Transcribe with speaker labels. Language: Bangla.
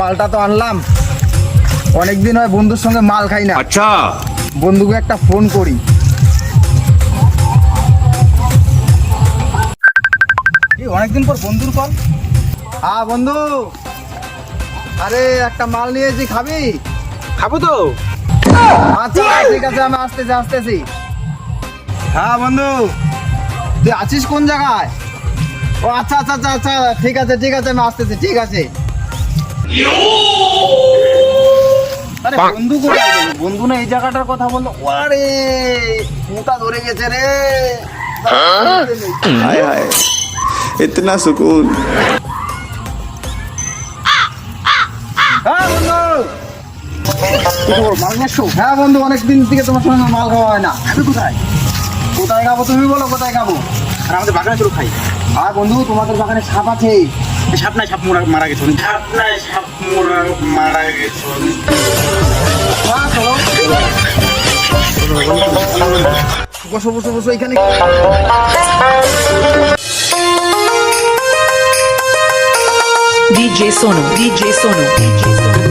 Speaker 1: মালটা তো আনলাম, অনেকদিন হয় বন্ধুর সঙ্গে মাল খাই না।
Speaker 2: আচ্ছা,
Speaker 1: বন্ধুকে একটা ফোন করি। অনেকদিন পর বন্ধুর কল। হ্যাঁ বন্ধু, আরে একটা মাল নিয়েছি, খাবি?
Speaker 3: খাবো তো।
Speaker 1: আচ্ছা ঠিক আছে, আমি আসতেছি। হ্যাঁ বন্ধু, তুই আছিস কোন জায়গায়? ও আচ্ছা আচ্ছা আচ্ছা আচ্ছা, ঠিক আছে আমি আসতেছি, ঠিক আছে। আরে বন্ধু কোথায় গেল? বন্ধু না এই জায়গাটার কথা বললো। আরে মোটা ধরে গেছে রে।
Speaker 4: हाय हाय इतना सुकून।
Speaker 1: হ্যাঁ বন্ধু, মাল নিয়ে আসছো? হ্যাঁ বন্ধু, অনেকদিন থেকে তোমার সঙ্গে মাল খাওয়া হয় না।
Speaker 3: খাবি কোথায়?
Speaker 1: কোথায় খাবো তুমি বলো, কোথায় খাবো?
Speaker 3: আর আমাদের বাগানে চলো খাই।
Speaker 1: আর বন্ধু, তোমাদের বাগানে সাপ আছে?
Speaker 3: সাপ নাই, সাপ মারা গেছে। সাপ নাই, সাপ মারা গেছে।
Speaker 1: হ্যাঁ চলো। বসো বসো বসো এখানে।
Speaker 5: DJ Sonu, DJ Sonu, DJ Sonu.